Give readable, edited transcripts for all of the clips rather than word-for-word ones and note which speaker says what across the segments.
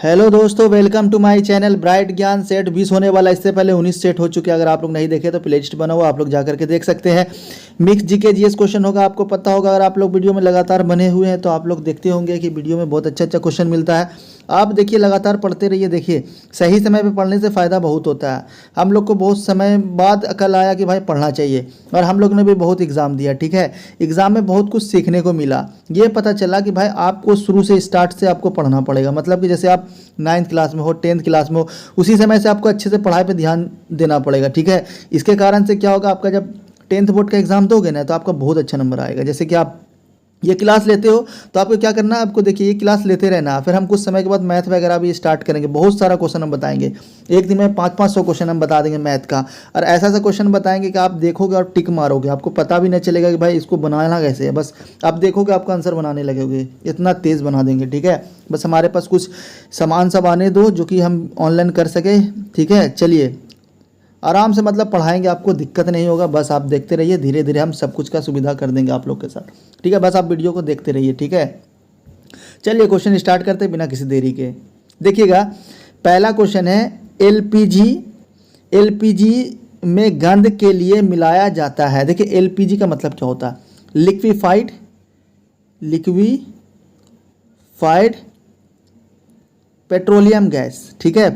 Speaker 1: Hello दोस्तों, welcome to my channel. Bright Gyan set 20 होने वाला, इससे पहले 19 सेट हो चुके हैं। अगर आप लोग नहीं देखे तो प्लेलिस्ट बना हुआ, आप लोग जाकर के देख सकते हैं। मिक्स जीके जीएस क्वेश्चन होगा, आपको पता होगा। अगर आप लोग वीडियो में लगातार बने हुए हैं तो आप लोग देखते होंगे कि वीडियो में बहुत अच्छा अच्छा क्वेश्चन मिलता है। आप देखिए, लगातार पढ़ते रहिए। देखिए, सही समय पे पढ़ने से फ़ायदा बहुत होता है। हम लोग को बहुत समय बाद अकल आया कि भाई पढ़ना चाहिए, और हम लोग ने भी बहुत एग्ज़ाम दिया। ठीक है, एग्ज़ाम में बहुत कुछ सीखने को मिला। ये पता चला कि भाई आपको शुरू से स्टार्ट से आपको पढ़ना पड़ेगा। मतलब कि जैसे आप 9th क्लास में हो, 10th क्लास में हो, उसी समय से आपको अच्छे से पढ़ाई पे ध्यान देना पड़ेगा। ठीक है, इसके कारण से क्या होगा, आपका जब 10th बोर्ड का एग्ज़ाम दोगे ना तो आपका बहुत अच्छा नंबर आएगा। जैसे कि आप ये क्लास लेते हो तो आपको क्या करना है, आपको देखिए ये क्लास लेते रहना। फिर हम कुछ समय के बाद मैथ वगैरह भी स्टार्ट करेंगे। बहुत सारा क्वेश्चन हम बताएंगे, एक दिन में 500-500 क्वेश्चन हम बता देंगे मैथ का। और ऐसा ऐसा क्वेश्चन बताएंगे कि आप देखोगे और टिक मारोगे, आपको पता भी नहीं चलेगा कि भाई इसको बनाना कैसे है। बस आप देखोगे, आपका आंसर बनाने लगोगे, इतना तेज़ बना देंगे। ठीक है, बस हमारे पास कुछ सामान सब आने दो जो कि हम ऑनलाइन कर सके। ठीक है, चलिए आराम से मतलब पढ़ाएंगे, आपको दिक्कत नहीं होगा। बस आप देखते रहिए, धीरे धीरे हम सब कुछ का सुविधा कर देंगे आप लोग के साथ। ठीक है, बस आप वीडियो को देखते रहिए। ठीक है, चलिए क्वेश्चन स्टार्ट करते हैं बिना किसी देरी के। देखिएगा, पहला क्वेश्चन है एलपीजी। एलपीजी में गंध के लिए मिलाया जाता है। देखिए, एलपीजी का मतलब क्या होता है? Liquefied petroleum gas. ठीक है,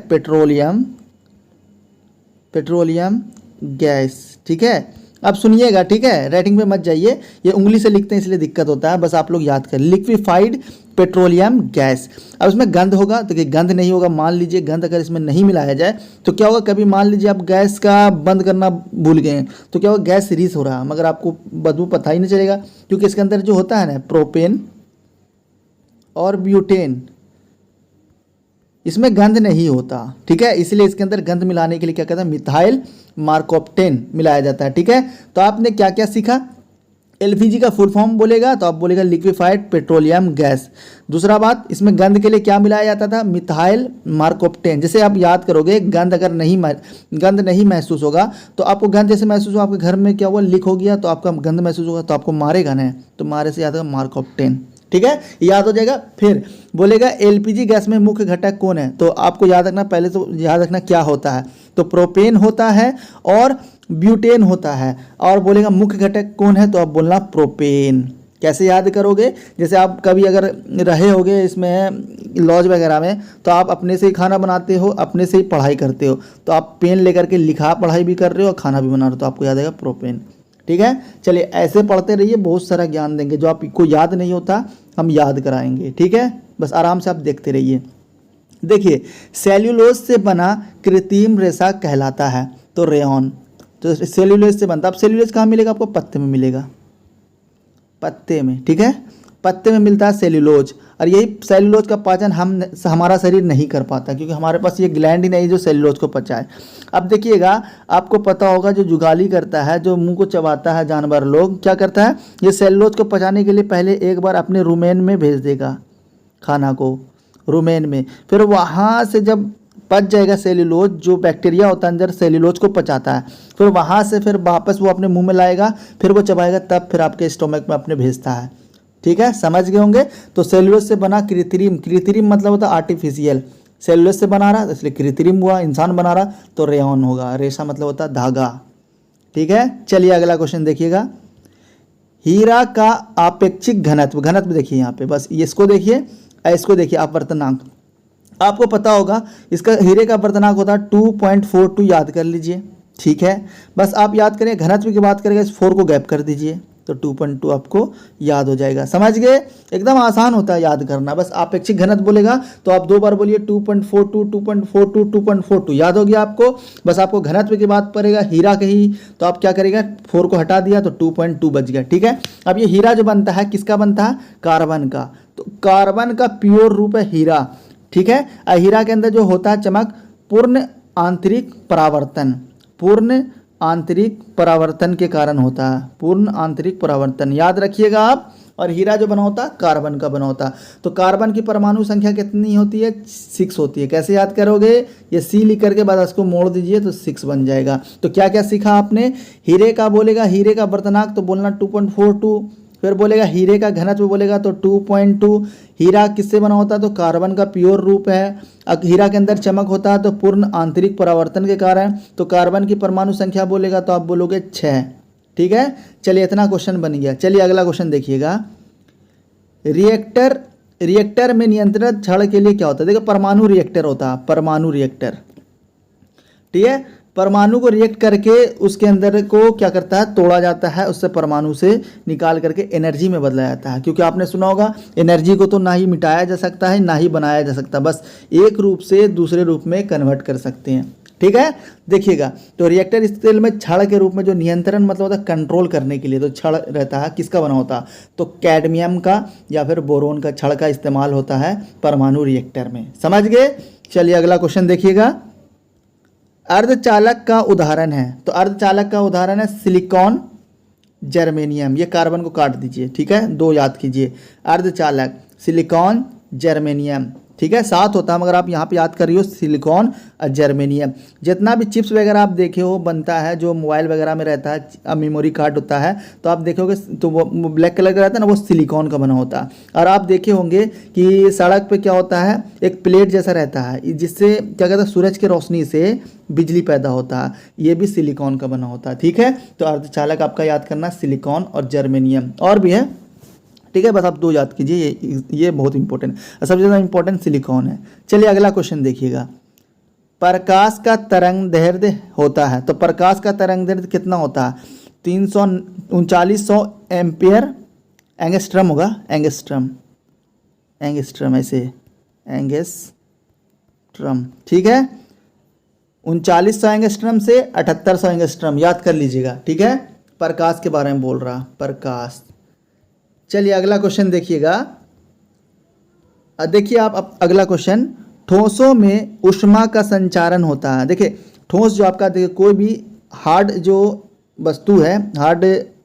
Speaker 1: पेट्रोलियम गैस। ठीक है, अब सुनिएगा। ठीक है, राइटिंग पे मत जाइए, ये उंगली से लिखते हैं इसलिए दिक्कत होता है। बस आप लोग याद करें, लिक्विफाइड पेट्रोलियम गैस। अब इसमें गंध होगा तो गंध नहीं होगा। मान लीजिए गंध अगर इसमें नहीं मिलाया जाए तो क्या होगा, कभी मान लीजिए आप गैस का बंद करना भूल गए तो क्या होगा, गैस रीस हो रहा है मगर आपको बदबू पता ही नहीं चलेगा, क्योंकि इसके अंदर जो होता है ना, प्रोपेन और ब्यूटेन, इसमें गंध नहीं होता। ठीक है, इसलिए इसके अंदर गंध मिलाने के लिए क्या कहते हैं, मिथाइल मार्कोप्टेन मिलाया जाता है। ठीक है, तो आपने क्या क्या सीखा? एलपीजी का फुल फॉर्म बोलेगा तो आप बोलेगा लिक्विफाइड पेट्रोलियम गैस। दूसरा बात, इसमें गंध के लिए क्या मिलाया जाता था? मिथाइल मार्कोप्टेन। जैसे आप याद करोगे, गंध नहीं महसूस होगा तो आपको गंध जैसे महसूस हो, आपके घर में क्या हुआ, लीक हो गया तो आपका गंध महसूस होगा तो आपको मारेगा ना, तो मारे से याद होगा मार्कोप्टेन। ठीक है, याद हो जाएगा। फिर बोलेगा एलपीजी गैस में मुख्य घटक कौन है, तो आपको याद रखना, पहले तो याद रखना क्या होता है। तो प्रोपेन होता है और ब्यूटेन होता है। और बोलेगा मुख्य घटक कौन है, तो आप बोलना प्रोपेन। कैसे याद करोगे? जैसे आप कभी अगर रहे होगे इसमें लॉज वगैरह में, तो आप अपने से ही खाना बनाते हो, अपने से ही पढ़ाई करते हो, तो आप पेन लेकर के लिखा पढ़ाई भी कर रहे हो और खाना भी बना रहे हो, तो आपको याद आएगा प्रोपेन। ठीक है, चलिए ऐसे पढ़ते रहिए, बहुत सारा ज्ञान देंगे। जो आपको याद नहीं होता हम याद कराएंगे। ठीक है, बस आराम से आप देखते रहिए। देखिए, सेल्यूलोज से बना कृत्रिम रेशा कहलाता है, तो रेयॉन। तो सेल्यूलोज से बनता है। अब सेल्यूलोज कहाँ मिलेगा आपको? पत्ते में मिलेगा, पत्ते में। ठीक है, पत्ते में मिलता है सेल्यूलोज। और यही सेल्यूलोज का पाचन हमारा शरीर नहीं कर पाता, क्योंकि हमारे पास ये ग्लैंड ही नहीं जो सेल्यूलोज को पचाए। अब देखिएगा, आपको पता होगा जो जुगाली करता है, जो मुंह को चबाता है जानवर लोग, क्या करता है, ये सेल्यूलोज को पचाने के लिए पहले एक बार अपने रुमेन में भेज देगा खाना को, रुमेन में। फिर वहाँ से जब पच जाएगा सेल्यूलोज, जो बैक्टीरिया होता है अंदर सेल्यूलोज को पचाता है, फिर वहाँ से फिर वापस वो अपने मुंह में लाएगा, फिर वो चबाएगा, तब फिर आपके स्टोमक में अपने भेजता है। ठीक है, समझ गए होंगे। तो सेल्यूलोज से बना कृत्रिम मतलब होता है आर्टिफिशियल। सेल्यूलोज से बना रहा इसलिए कृत्रिम हुआ, इंसान बना रहा तो रेयॉन होगा। रेशा मतलब होता है धागा। ठीक है, चलिए अगला क्वेश्चन देखिएगा। हीरा का आपेक्षिक घनत्व देखिए यहाँ पे, बस इसको देखिए, इसको देखिए, अपवर्तनांक। आपको पता होगा इसका हीरे का अपवर्तनांक होता है 2.42, याद कर लीजिए। ठीक है, बस आप याद करें, घनत्व की बात करेंगे, इस 4 को गैप कर दीजिए तो 2.2 आपको याद हो जाएगा। समझ गए? एकदम आसान होता है याद करना। बस आपेक्षिक घनत्व बोलेगा तो आप 2 बार बोलिए 2.42 2.42 2.42, याद हो गया आपको। बस आपको घनत्व की बात पड़ेगा हीरा के ही, तो आप क्या करेगा, 4 को हटा दिया तो 2.2 बच गया। ठीक है, अब ये हीरा जो बनता है किसका बनता है? कार्बन का। तो कार्बन का प्योर रूप है हीरा। ठीक है, हीरा के अंदर जो होता है चमक, पूर्ण आंतरिक परावर्तन के कारण होता है। पूर्ण आंतरिक परावर्तन याद रखिएगा आप। और हीरा जो बना होता है कार्बन का बना होता है। तो कार्बन की परमाणु संख्या कितनी होती है? 6 होती है। कैसे याद करोगे? ये C लिख करके बाद इसको मोड़ दीजिए तो 6 बन जाएगा। तो क्या क्या सीखा आपने? हीरे का बोलेगा, हीरे का बर्तनाक तो बोलना 2.42, फिर बोलेगा हीरे का घनत्व बोलेगा तो 2.2। हीरा किससे बना होता है तो कार्बन का प्योर रूप है। हीरा के अंदर चमक होता है तो पूर्ण आंतरिक परावर्तन के कारण। तो कार्बन की परमाणु संख्या बोलेगा तो आप बोलोगे 6। ठीक है, चलिए इतना क्वेश्चन बन गया। चलिए अगला क्वेश्चन देखिएगा। रिएक्टर में नियंत्रित छड़ के लिए क्या होता है? देखो परमाणु रिएक्टर होता है, परमाणु रिएक्टर। ठीक है, परमाणु को रिएक्ट करके उसके अंदर को क्या करता है, तोड़ा जाता है, उससे परमाणु से निकाल करके एनर्जी में बदला जाता है। क्योंकि आपने सुना होगा एनर्जी को तो ना ही मिटाया जा सकता है ना ही बनाया जा सकता, बस एक रूप से दूसरे रूप में कन्वर्ट कर सकते हैं। ठीक है, देखिएगा तो रिएक्टर स्केल में छड़ के रूप में जो नियंत्रण मतलब होता है कंट्रोल करने के लिए, तो छड़ रहता है किसका बना होता है तो कैडमियम का या फिर बोरोन का छड़ का इस्तेमाल होता है परमाणु रिएक्टर में। समझ गए? चलिए अगला क्वेश्चन देखिएगा। अर्धचालक का उदाहरण है, तो अर्धचालक का उदाहरण है सिलिकॉन, जर्मेनियम। ये कार्बन को काट दीजिए, ठीक है, 2 याद कीजिए। अर्धचालक सिलिकॉन, जर्मेनियम, ठीक है, 7 होता है मगर आप यहाँ पे याद कर रही हो सिलिकॉन और जर्मेनियम। जितना भी चिप्स वगैरह आप देखे हो बनता है जो मोबाइल वगैरह में रहता है, मेमोरी कार्ड होता है, तो आप देखोगे तो वो ब्लैक कलर का रहता है ना, वो सिलिकॉन का बना होता है। और आप देखे होंगे कि सड़क पे क्या होता है, एक प्लेट जैसा रहता है जिससे क्या कहते हैं सूरज की रोशनी से बिजली पैदा होता है, ये भी सिलिकॉन का बना होता है। ठीक है, तो अर्धचालक आपका याद करना सिलिकॉन और जर्मेनियम, और भी है, ठीक है, बस आप 2 याद कीजिए, ये बहुत इंपॉर्टेंट है, सबसे ज़्यादा इंपॉर्टेंट सिलिकॉन है। चलिए अगला क्वेश्चन देखिएगा। प्रकाश का तरंग दैर्ध्य होता है, तो प्रकाश का तरंग दैर्ध्य कितना होता है 3900 एम्पियर, एंगस्ट्रम होगा, एंगस्ट्रम, ऐसे एंगस्ट्रम। ठीक है, 3900 एंगस्ट्रम से 7800 एंगस्ट्रम, याद कर लीजिएगा। ठीक है, प्रकाश के बारे में बोल रहा, प्रकाश। चलिए अगला क्वेश्चन देखिएगा। देखिए आप अब अगला क्वेश्चन, ठोसों में ऊष्मा का संचारण होता है। देखिए ठोस जो आपका, देखिए कोई भी हार्ड जो वस्तु है, हार्ड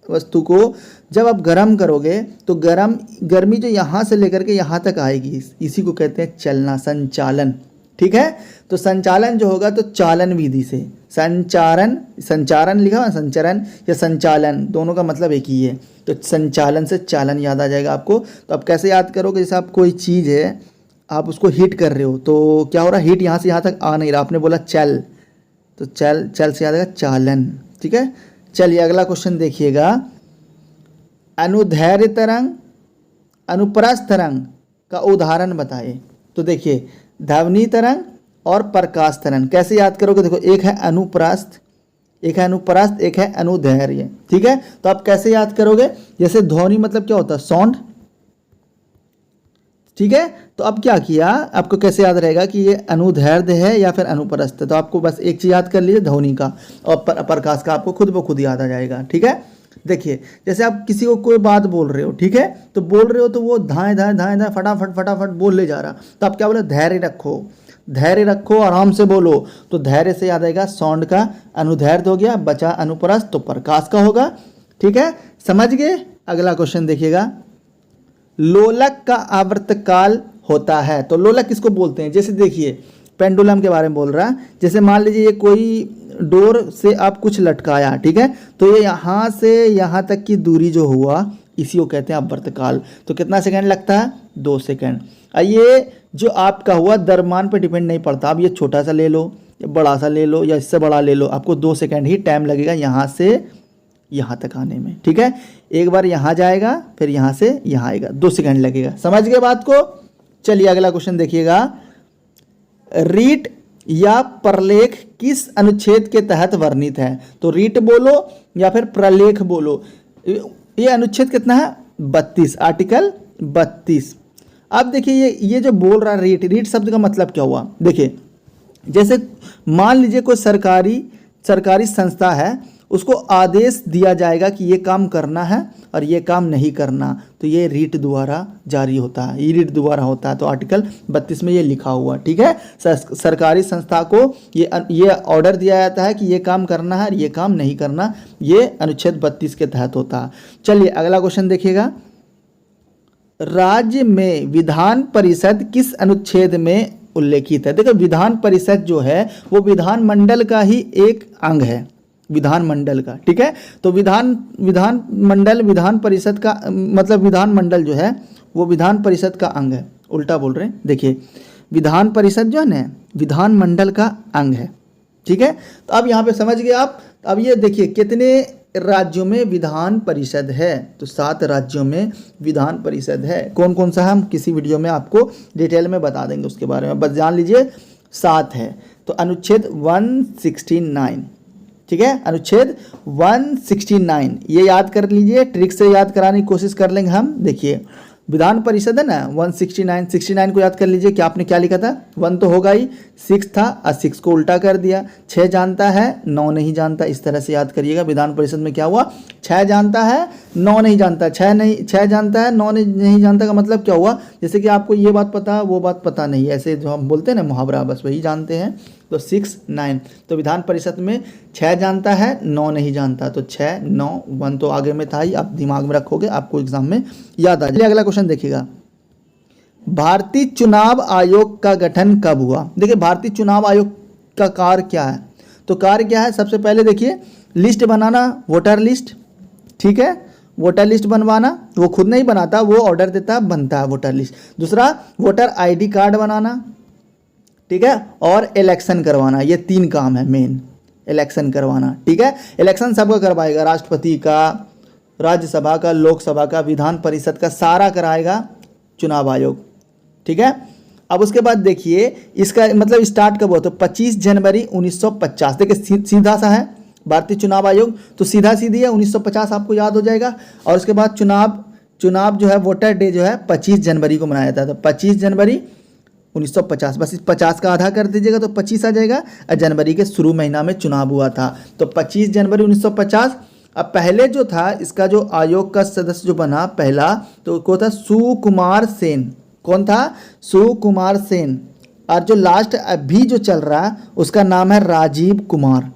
Speaker 1: वस्तु को जब आप गर्म करोगे तो गर्मी जो यहाँ से लेकर के यहाँ तक आएगी, इसी को कहते हैं चलना, संचालन। ठीक है, तो संचालन जो होगा तो चालन विधि से, संचारण लिखा हुआ, संचरण या संचालन दोनों का मतलब एक ही है, तो संचालन से चालन याद आ जाएगा आपको। तो आप कैसे याद करोगे, जैसे आप कोई चीज़ है आप उसको हीट कर रहे हो तो क्या हो रहा है, हीट यहाँ से यहाँ तक आ नहीं रहा, आपने बोला चल, तो चल से याद आएगा चालन। ठीक है, चलिए अगला क्वेश्चन देखिएगा। अनुदैर्ध्य तरंग, अनुप्रस्थ तरंग का उदाहरण बताइए। तो देखिए ध्वनि तरंग और प्रकाश तरंग कैसे याद करोगे, देखो एक है अनुप्रस्थ, एक है अनुदैर्ध्य। ठीक है, तो आप कैसे याद करोगे, जैसे ध्वनि मतलब क्या होता है साउंड। ठीक है, तो अब क्या किया, आपको कैसे याद रहेगा कि ये अनुदैर्ध्य है या फिर अनुप्रस्थ है, तो आपको बस एक चीज याद कर लीजिए ध्वनि का, और प्रकाश का आपको खुद ब खुद याद आ जाएगा। ठीक है, देखिए जैसे आप किसी को कोई बात बोल रहे हो, ठीक है, तो बोल रहे हो तो वो धाए फटाफट बोल ले जा रहा, तो आप क्या बोले, धैर्य रखो, आराम से बोलो, तो धैर्य से याद आएगा साउंड का, अनुदैर्ध्य हो गया, बचा अनुप्रस्थ तो प्रकाश का होगा। ठीक है, समझ गए? अगला क्वेश्चन देखिएगा। लोलक का आवर्तकाल होता है, तो लोलक किसको बोलते हैं, जैसे देखिए पेंडुलम के बारे में बोल रहा है, जैसे मान लीजिए ये कोई डोर से आप कुछ लटकाया, ठीक है, तो ये यहाँ से यहाँ तक की दूरी जो हुआ इसी को कहते हैं आवर्तकाल। तो कितना सेकंड लगता है, 2 सेकंड। ये जो आपका हुआ दरमान पे डिपेंड नहीं पड़ता, आप ये छोटा सा ले लो या बड़ा सा ले लो या इससे बड़ा ले लो, आपको 2 सेकंड ही टाइम लगेगा यहाँ से यहाँ तक आने में। ठीक है, एक बार यहाँ जाएगा फिर यहाँ से यहाँ आएगा, 2 सेकंड लगेगा। समझ गए बात को? चलिए अगला क्वेश्चन देखिएगा। रीट या प्रलेख किस अनुच्छेद के तहत वर्णित है, तो रीट बोलो या फिर प्रलेख बोलो। ये अनुच्छेद कितना है, 32, आर्टिकल 32। अब देखिए ये जो बोल रहा है रीट शब्द का मतलब क्या हुआ, देखिए जैसे मान लीजिए कोई सरकारी संस्था है, उसको आदेश दिया जाएगा कि ये काम करना है और ये काम नहीं करना, तो ये रीट द्वारा जारी होता है, ये रीट द्वारा होता है। तो आर्टिकल 32 में ये लिखा हुआ। ठीक है, सरकारी संस्था को ये ऑर्डर दिया जाता है कि ये काम करना है और ये काम नहीं करना, ये अनुच्छेद 32 के तहत होता है। चलिए अगला क्वेश्चन देखिएगा। राज्य में विधान परिषद किस अनुच्छेद में उल्लेखित है? देखो विधान परिषद जो है वो विधानमंडल का ही एक अंग है, विधानमंडल का, ठीक है। तो विधान परिषद का मतलब विधानमंडल जो है वो विधान परिषद का अंग है, उल्टा बोल रहे हैं। देखिए विधान परिषद जो है ना विधानमंडल का अंग है, ठीक है। तो अब यहाँ पे समझ गए आप। अब ये देखिए कितने राज्यों में विधान परिषद है, तो 7 राज्यों में विधान परिषद है। कौन कौन सा है हम किसी वीडियो में आपको डिटेल में बता देंगे उसके बारे में, बस जान लीजिए 7 है। तो अनुच्छेद 169, ठीक है, अनुच्छेद 169 ये याद कर लीजिए, ट्रिक से याद कराने की कोशिश कर लेंगे हम। देखिए विधान परिषद है ना 169 को याद कर लीजिए कि आपने क्या लिखा था, 1 तो होगा ही, 6 था और 6 को उल्टा कर दिया, 6 जानता है 9 नहीं जानता, इस तरह से याद करिएगा। विधान परिषद में क्या हुआ, 6 जानता है 9 नहीं जानता, 6 जानता है 9 नहीं जानता का मतलब क्या हुआ, जैसे कि आपको ये बात पता वो बात पता नहीं, ऐसे जो हम बोलते हैं ना मुहावरा, बस वही जानते हैं। तो 6 9, तो विधान परिषद में 6 जानता है 9 नहीं जानता, तो 6 9 1 तो आगे में था ही, आप दिमाग में रखोगे आपको एग्जाम में याद आ जाए। अगला क्वेश्चन देखिएगा, भारतीय चुनाव आयोग का गठन कब हुआ। देखिए भारतीय चुनाव आयोग का कार्य क्या है, तो कार्य क्या है, सबसे पहले देखिए लिस्ट बनाना, वोटर लिस्ट, ठीक है, वोटर लिस्ट बनवाना, वो खुद नहीं बनाता, वो ऑर्डर देता बनता है वोटर लिस्ट। दूसरा वोटर आईडी कार्ड बनाना, ठीक है, और इलेक्शन करवाना, ये 3 काम है मेन, इलेक्शन करवाना, ठीक है। इलेक्शन सबका करवाएगा, राष्ट्रपति का, राज्यसभा का, लोकसभा का, विधान परिषद का, सारा कराएगा चुनाव आयोग, ठीक है। अब उसके बाद देखिए इसका मतलब स्टार्ट कब हुआ, तो 25 जनवरी 1950। देखिए सीधा सा है भारतीय चुनाव आयोग, तो सीधा सीधी है 1950 आपको याद हो जाएगा। और उसके बाद चुनाव जो है वोटर डे जो है 25 जनवरी को मनाया जाता है, तो 25 जनवरी 1950, बस इस 50 का आधा कर दीजिएगा तो 25 आ जाएगा। और जनवरी के शुरू महीना में चुनाव हुआ था, तो 25 जनवरी 1950। अब पहले जो था इसका जो आयोग का सदस्य जो बना पहला, तो कौन था, सुकुमार सेन। कौन था, सुकुमार सेन। और जो लास्ट अभी जो चल रहा है उसका नाम है राजीव कुमार,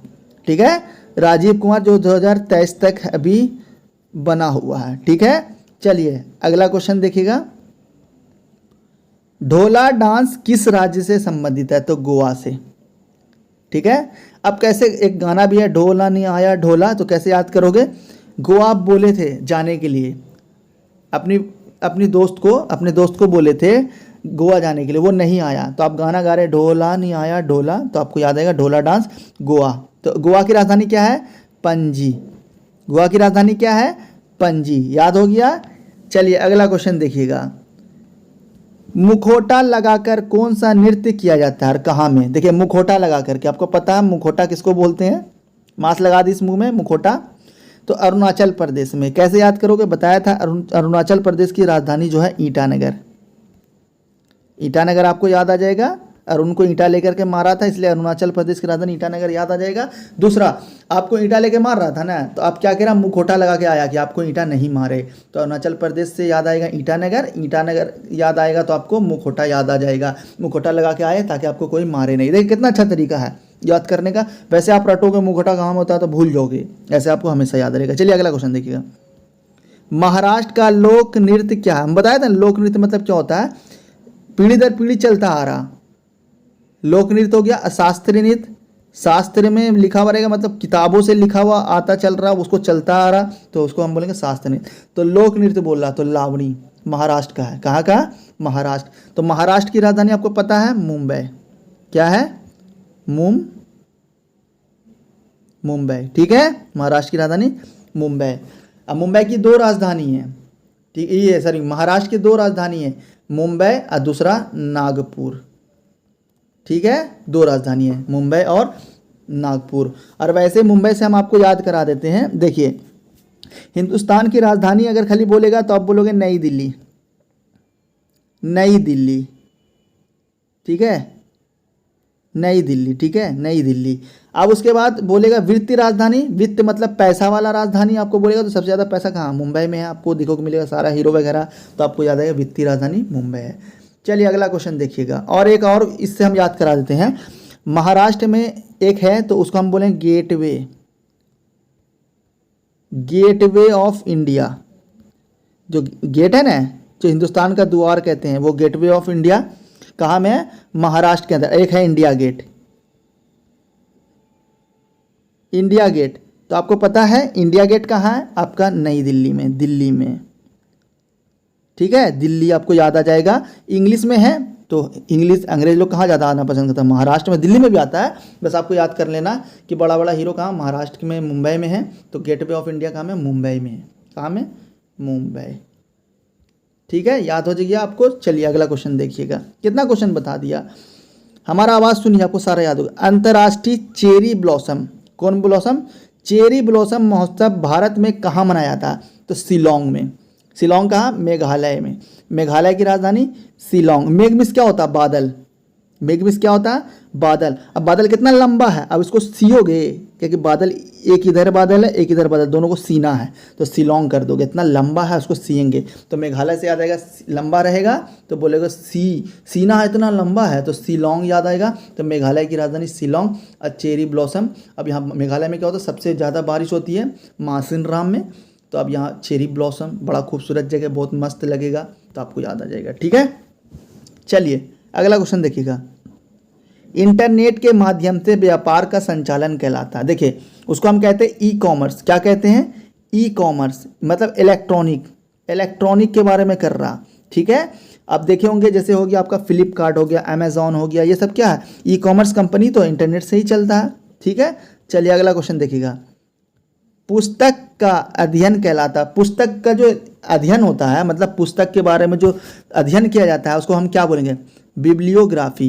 Speaker 1: ठीक है, राजीव कुमार, जो 2023 तक अभी बना हुआ है, ठीक है। चलिए अगला क्वेश्चन देखिएगा, ढोला डांस किस राज्य से संबंधित है, तो गोवा से, ठीक है। अब कैसे, एक गाना भी है, ढोला नहीं आया ढोला, तो कैसे याद करोगे, गोवा बोले थे जाने के लिए, अपने दोस्त को बोले थे गोवा जाने के लिए, वो नहीं आया, तो आप गाना गा रहे ढोला नहीं आया ढोला, तो आपको याद आएगा ढोला डांस गोवा। तो गोवा की राजधानी क्या है, पणजी। गोवा की राजधानी क्या है, पणजी, याद हो गया। चलिए अगला क्वेश्चन देखिएगा, मुखौटा लगाकर कौन सा नृत्य किया जाता है और कहाँ में। देखिए मुखौटा लगा करके, आपको पता है मुखौटा किसको बोलते हैं, मास्क लगा दी इस मुंह में, मुखौटा, तो अरुणाचल प्रदेश में। कैसे याद करोगे, बताया था अरुणाचल प्रदेश की राजधानी जो है ईटानगर। ईटानगर आपको याद आ जाएगा, और उनको ईंटा लेकर के मारा था, इसलिए अरुणाचल प्रदेश की राजधानी ईटानगर याद आ जाएगा। दूसरा, आपको ईंटा लेके मार रहा था ना, तो आप क्या कह रहा, मुखौटा लगा के आया कि आपको ईंटा नहीं मारे, तो अरुणाचल प्रदेश से याद आएगा ईटानगर, ईटानगर याद आएगा तो आपको मुखौटा याद आ जाएगा। मुखौटा लगा के आए ताकि आपको कोई मारे नहीं। देखिए कितना अच्छा तरीका है याद करने का। वैसे आप रटोगे मुखौटा कहाँ होता है तो भूल जाओगे, ऐसे आपको हमेशा याद रहेगा। चलिए अगला क्वेश्चन देखिएगा, महाराष्ट्र का लोक नृत्य क्या है। हम बताया था लोक नृत्य मतलब क्या होता है, पीढ़ी दर पीढ़ी चलता आ रहा। लोक नृत्य हो गया शास्त्रीय नृत्य, शास्त्र में लिखा हुआ रहेगा, मतलब किताबों से लिखा हुआ आता चल रहा उसको चलता आ रहा, तो उसको हम बोलेंगे शास्त्रीय नृत्य। तो लोक नृत्य बोल रहा, तो लावणी महाराष्ट्र का है। कहाँ का, महाराष्ट्र। तो महाराष्ट्र की राजधानी आपको पता है मुंबई। क्या है, मुंबई, ठीक है, महाराष्ट्र की राजधानी मुंबई। अब मुंबई की 2 राजधानी है, ठीक, ये सॉरी महाराष्ट्र की 2 राजधानी है, मुंबई और दूसरा नागपुर, ठीक है, 2 राजधानी है मुंबई और नागपुर। और वैसे मुंबई से हम आपको याद करा देते हैं। देखिए हिंदुस्तान की राजधानी अगर खाली बोलेगा तो आप बोलोगे नई दिल्ली, नई दिल्ली, ठीक है, नई दिल्ली, ठीक है, नई दिल्ली। अब उसके बाद बोलेगा वित्तीय राजधानी, वित्त मतलब पैसा वाला राजधानी आपको बोलेगा, तो सबसे ज़्यादा पैसा कहाँ, मुंबई में है, आपको देखो को मिलेगा सारा हीरो वगैरह, तो आपको याद आएगा वित्तीय राजधानी मुंबई है। चलिए अगला क्वेश्चन देखिएगा, और एक और इससे हम याद करा देते हैं। महाराष्ट्र में एक है तो उसको हम बोलें गेटवे, गेटवे ऑफ इंडिया। जो गेट है ना, जो हिंदुस्तान का द्वार कहते हैं, वो गेटवे ऑफ इंडिया कहाँ में है, महाराष्ट्र के अंदर। एक है इंडिया गेट, इंडिया गेट तो आपको पता है इंडिया गेट कहाँ है, आपका नई दिल्ली में, दिल्ली में, ठीक है, दिल्ली आपको याद आ जाएगा। इंग्लिश में है तो इंग्लिश अंग्रेज लोग कहाँ ज़्यादा आना पसंद करते हैं, महाराष्ट्र में, दिल्ली में भी आता है, बस आपको याद कर लेना कि बड़ा बड़ा हीरो कहाँ, महाराष्ट्र में, मुंबई में है, तो गेटवे ऑफ इंडिया कहाँ में, मुंबई में है, कहाँ में, मुंबई, ठीक है, याद हो जाएगा आपको। चलिए अगला क्वेश्चन देखिएगा, कितना क्वेश्चन बता दिया, हमारा आवाज़ सुनिए, आपको सारा याद होगा। अंतर्राष्ट्रीय चेरी ब्लॉसम, कौन ब्लॉसम, चेरी ब्लॉसम महोत्सव भारत में कहाँ मनाया जाता है, तो शिलोंग में। शिलोंग कहाँ, मेघालय में, मेघालय की राजधानी शिलोंग। मेघ मिस क्या होता है, बादल, मेघ मिस क्या होता है, बादल। अब बादल कितना लंबा है, अब इसको सियोगे, क्योंकि बादल एक इधर बादल है एक इधर बादल, दोनों को सीना है, तो शिलोंग कर दोगे, इतना लंबा है उसको सिएंगे, तो मेघालय से याद आएगा, लंबा रहेगा तो बोलेगा सीना है इतना लंबा है, तो शिलोंग याद आएगा, तो मेघालय की राजधानी शिलोंग। और चेरी ब्लॉसम, अब यहाँ मेघालय में क्या होता है, सबसे ज़्यादा बारिश होती है मासिनराम में, तो अब यहाँ चेरी ब्लॉसम, बड़ा खूबसूरत जगह, बहुत मस्त लगेगा, तो आपको याद आ जाएगा, ठीक है। चलिए अगला क्वेश्चन देखिएगा, इंटरनेट के माध्यम से व्यापार का संचालन कहलाता है। देखिए उसको हम कहते हैं ई कॉमर्स, क्या कहते हैं, ई कॉमर्स, मतलब इलेक्ट्रॉनिक के बारे में कर रहा, ठीक है। आप देखे होंगे जैसे हो गया आपका फ्लिपकार्ट हो गया, अमेजॉन हो गया, ये सब क्या है, ई कॉमर्स कंपनी, तो इंटरनेट से ही चलता है, ठीक है। चलिए अगला क्वेश्चन देखिएगा, पुस्तक का अध्ययन कहलाता है। पुस्तक का जो अध्ययन होता है, मतलब पुस्तक के बारे में जो अध्ययन किया जाता है, उसको हम क्या बोलेंगे, बिब्लियोग्राफी।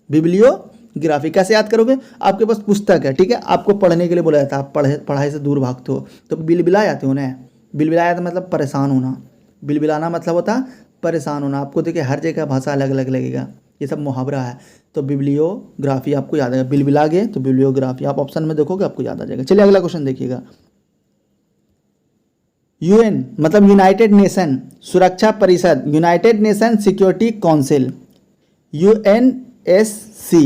Speaker 1: बिब्लियोग्राफी कैसे याद करोगे, आपके पास पुस्तक है, ठीक है, आपको पढ़ने के लिए बोला जाता है, आप पढ़ाई से दूर भागते हो तो बिलबिला जाते हो ना, बिलबिलाया तो मतलब परेशान होना, बिलबिलाना मतलब होता है परेशान होना। आपको देखिए हर जगह भाषा अलग अलग लगेगा, ये सब मुहावरा है, तो बिब्लियोग्राफी आपको याद आएगा, बिलबिला गए तो बिब्लियोग्राफी, आप ऑप्शन में देखोगे आपको याद आ जाएगा। चलिए अगला क्वेश्चन देखिएगा, यूएन मतलब यूनाइटेड नेशन सुरक्षा परिषद, United nation security council, UNSC,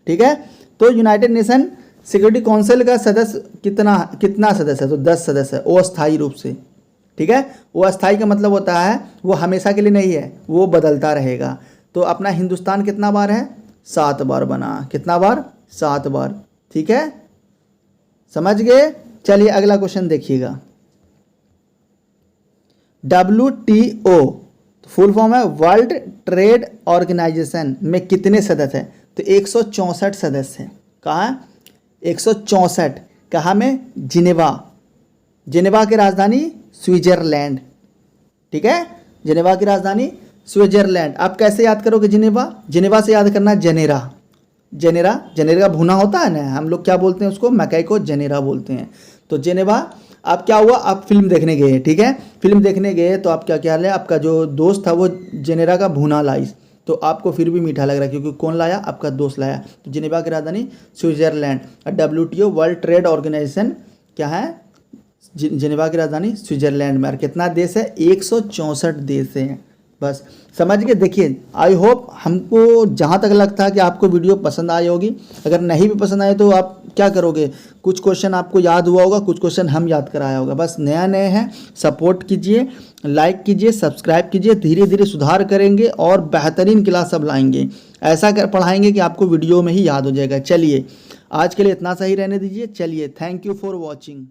Speaker 1: ठीक है। तो यूनाइटेड नेशन सिक्योरिटी काउंसिल का सदस्य कितना सदस्य है, तो 10 सदस्य है, वो अस्थायी रूप से, ठीक है। वो अस्थायी का मतलब होता है वो हमेशा के लिए नहीं है, वो बदलता रहेगा। तो अपना हिंदुस्तान कितना बार है, 7 बार बना, कितना बार, 7 बार, ठीक है, समझ गए। चलिए अगला क्वेश्चन देखिएगा, WTO फुल फॉर्म है वर्ल्ड ट्रेड ऑर्गेनाइजेशन में कितने सदस्य हैं, तो 164 सदस्य हैं। कहाँ, 164, कहाँ में, जिनेवा, जिनेवा की राजधानी स्विट्जरलैंड, ठीक है, जिनेवा की राजधानी स्विट्जरलैंड। आप कैसे याद करोगे जिनेवा, जिनेवा से याद करना जेनेरा, जेनेरा, जेनेरा भुना होता है ना, हम लोग क्या बोलते हैं उसको, मकई को जेनेरा बोलते हैं, तो जेनेवा। आप क्या हुआ, आप फिल्म देखने गए, ठीक है, फिल्म देखने गए तो आप क्या क्या ले, आपका जो दोस्त था वो जेनेरा का भुना लाई, तो आपको फिर भी मीठा लग रहा है, क्योंकि कौन लाया, आपका दोस्त लाया। तो जिनेवा की राजधानी स्विट्जरलैंड। और WTO वर्ल्ड ट्रेड ऑर्गेनाइजेशन क्या है, जिनेवा की राजधानी स्विट्जरलैंड में। और कितना देश है, 164 देश हैं, बस समझ के। देखिए आई होप हमको जहाँ तक लगता है कि आपको वीडियो पसंद आई होगी, अगर नहीं भी पसंद आए तो आप क्या करोगे, कुछ क्वेश्चन आपको याद हुआ होगा, कुछ क्वेश्चन हम याद कराया होगा, बस नया नए हैं, सपोर्ट कीजिए, लाइक कीजिए, सब्सक्राइब कीजिए, धीरे धीरे सुधार करेंगे और बेहतरीन क्लास सब लाएंगे, ऐसा कर पढ़ाएंगे कि आपको वीडियो में ही याद हो जाएगा। चलिए आज के लिए इतना सही रहने दीजिए, चलिए थैंक यू फॉर वॉचिंग।